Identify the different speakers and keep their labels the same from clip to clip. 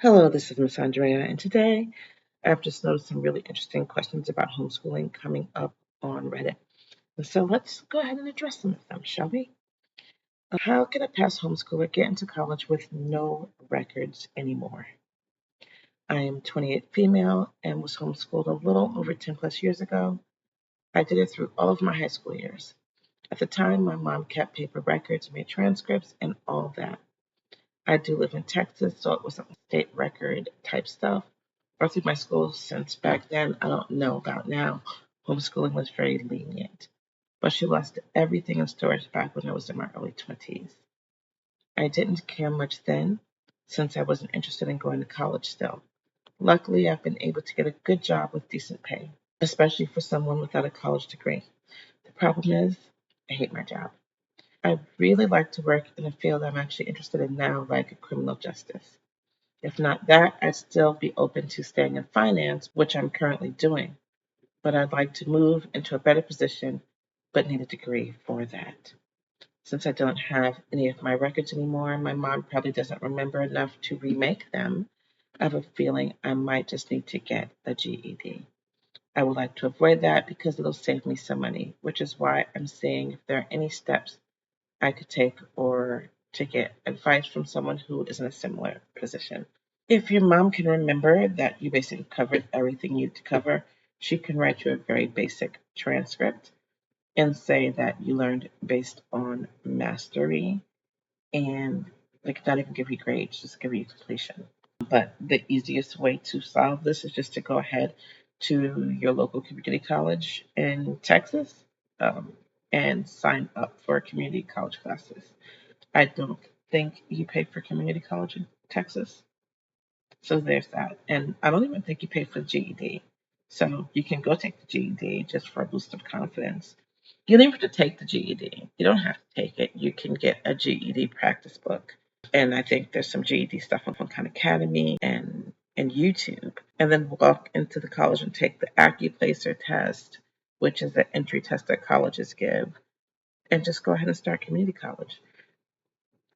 Speaker 1: Hello, this is Miss Andrea, and today I've just noticed some really interesting questions about homeschooling coming up on Reddit. And so let's go ahead and address some of them, shall we? How can a past homeschooler get into college with no records anymore? I am 28 female and was homeschooled a little over 10 plus years ago. I did it through all of my high school years. At the time, my mom kept paper records, made transcripts, and all that. I do live in Texas, so it wasn't state record type stuff or through my school since back then. I don't know about now. Homeschooling was very lenient, but she lost everything in storage back when I was in my early 20s. I didn't care much then since I wasn't interested in going to college still. Luckily, I've been able to get a good job with decent pay, especially for someone without a college degree. The problem is, I hate my job. I'd really like to work in a field I'm actually interested in now, like criminal justice. If not that, I'd still be open to staying in finance, which I'm currently doing. But I'd like to move into a better position, but need a degree for that. Since I don't have any of my records anymore, my mom probably doesn't remember enough to remake them. I have a feeling I might just need to get a GED. I would like to avoid that because it'll save me some money, which is why I'm seeing if there are any steps I could take or to get advice from someone who is in a similar position. If your mom can remember that you basically covered everything you need to cover, she can write you a very basic transcript and say that you learned based on mastery and like not even give you grades, just give you completion. But the easiest way to solve this is just to go ahead to your local community college in Texas um, and sign up for community college classes. I don't think you pay for community college in Texas. So there's that. And I don't even think you pay for the GED. So you can go take the GED just for a boost of confidence. You don't even have to take the GED. You don't have to take it. You can get a GED practice book. And I think there's some GED stuff on Khan Academy and YouTube. And then walk into the college and take the AccuPlacer test, which is the entry test that colleges give. And just go ahead and start community college.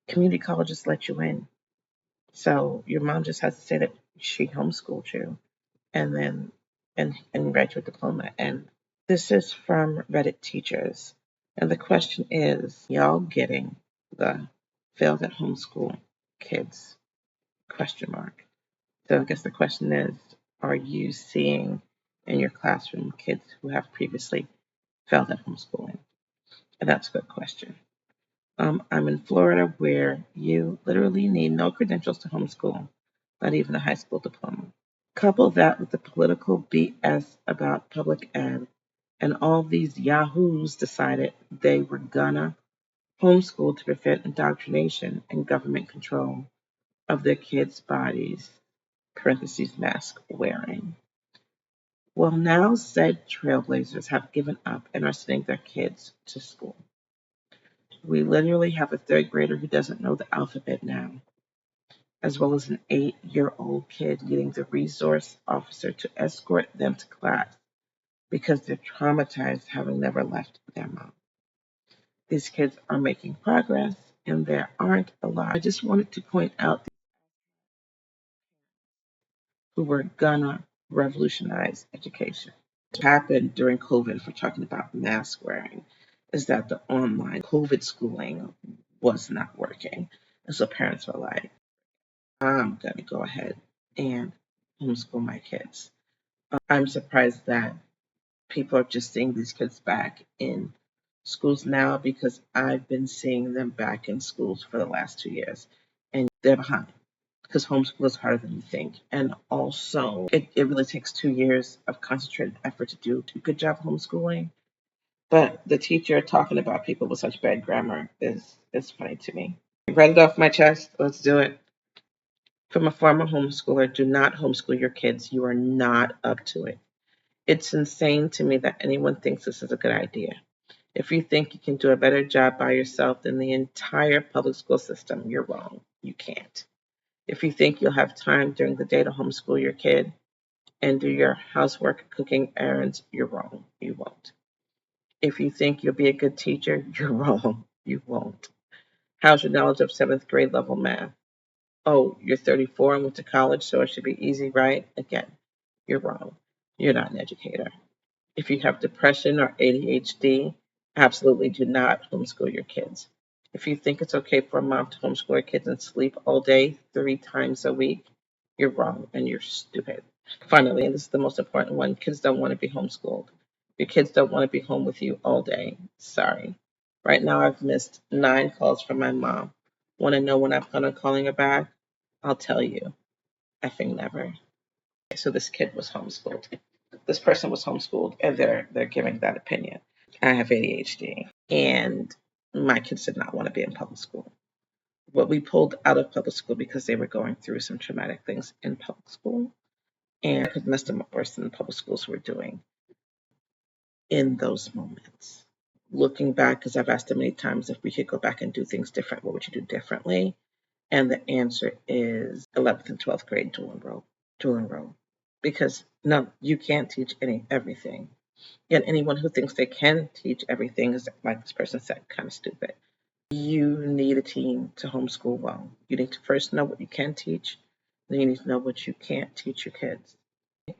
Speaker 1: Community colleges let you in. So your mom just has to say that she homeschooled you and then and write your diploma. And this is from Reddit teachers. And the question is, y'all getting the failed at homeschool kids? Question mark. So I guess the question is, are you seeing in your classroom kids who have previously failed at homeschooling? And that's a good question. I'm in Florida where you literally need no credentials to homeschool, not even a high school diploma. Couple that with the political BS about public ed, and all these yahoos decided they were gonna homeschool to prevent indoctrination and government control of their kids' bodies, parentheses, mask wearing. Well, now said trailblazers have given up and are sending their kids to school. We literally have a third grader who doesn't know the alphabet now, as well as an 8-year-old kid getting the resource officer to escort them to class because they're traumatized having never left their mom. These kids are making progress, and there aren't a lot. I just wanted to point out who were gonna revolutionize education. What happened during COVID, if we're talking about mask wearing, is that the online COVID schooling was not working. And so parents were like, I'm going to go ahead and homeschool my kids. I'm surprised that people are just seeing these kids back in schools now because I've been seeing them back in schools for the last 2 years and they're behind because homeschool is harder than you think. And also, it really takes 2 years of concentrated effort to do a good job homeschooling. But the teacher talking about people with such bad grammar is funny to me. Read it off my chest. Let's do it. From a former homeschooler, do not homeschool your kids. You are not up to it. It's insane to me that anyone thinks this is a good idea. If you think you can do a better job by yourself than the entire public school system, you're wrong. You can't. If you think you'll have time during the day to homeschool your kid and do your housework, cooking, errands, you're wrong. You won't. If you think you'll be a good teacher, you're wrong. You won't. How's your knowledge of seventh grade level math? Oh, you're 34 and went to college, so it should be easy, right? Again, you're wrong. You're not an educator. If you have depression or ADHD, absolutely do not homeschool your kids. If you think it's okay for a mom to homeschool her kids and sleep all day 3 times a week, you're wrong and you're stupid. Finally, and this is the most important one, kids don't want to be homeschooled. Your kids don't want to be home with you all day. Sorry. Right now, I've missed 9 calls from my mom. Want to know when I plan on calling her back? I'll tell you. Effing never. So this kid was homeschooled. This person was homeschooled, and they're giving that opinion. I have ADHD, and my kids did not want to be in public school. But we pulled out of public school because they were going through some traumatic things in public school, and I could mess them up worse than the public schools were doing in those moments. Looking back, because I've asked them many times if we could go back and do things different, what would you do differently? And the answer is 11th and 12th grade dual enroll. Because no, you can't teach everything. And anyone who thinks they can teach everything is, like this person said, kind of stupid. You need a team to homeschool well. You need to first know what you can teach, then you need to know what you can't teach your kids.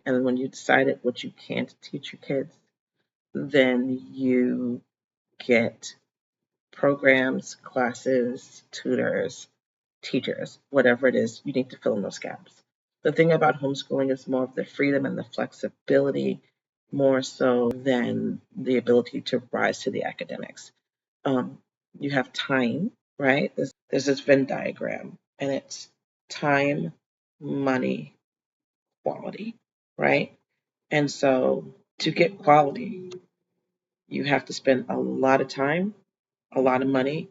Speaker 1: And then when you decided what you can't teach your kids, then you get programs, classes, tutors, teachers, whatever it is, you need to fill in those gaps. The thing about homeschooling is more of the freedom and the flexibility, more so than the ability to rise to the academics. Um, you have time, right? There's this Venn diagram, and it's time, money, quality, right? And so to get quality, you have to spend a lot of time, a lot of money,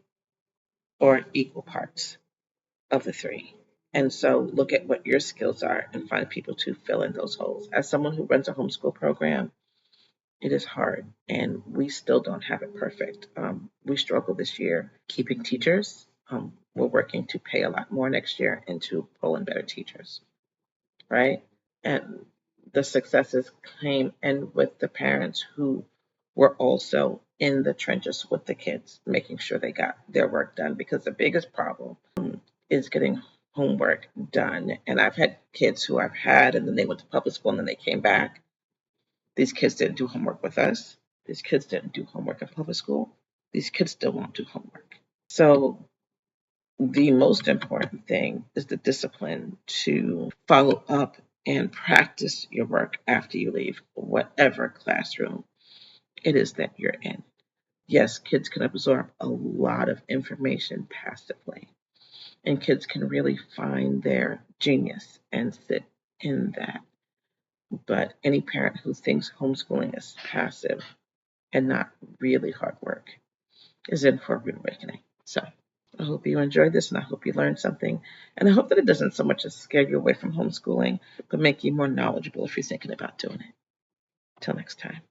Speaker 1: or equal parts of the three. And so look at what your skills are and find people to fill in those holes. As someone who runs a homeschool program, it is hard and we still don't have it perfect. We struggle this year keeping teachers. We're working to pay a lot more next year and to pull in better teachers, right? And the successes came in with the parents who were also in the trenches with the kids, making sure they got their work done because the biggest problem is getting homework done. And I've had kids who I've had, and then they went to public school and then they came back. These kids didn't do homework with us. These kids didn't do homework in public school. These kids still won't do homework. So the most important thing is the discipline to follow up and practice your work after you leave whatever classroom it is that you're in. Yes, kids can absorb a lot of information passively, and kids can really find their genius and sit in that. But any parent who thinks homeschooling is passive and not really hard work is in for a rude awakening. So I hope you enjoyed this and I hope you learned something. And I hope that it doesn't so much as scare you away from homeschooling, but make you more knowledgeable if you're thinking about doing it. Till next time.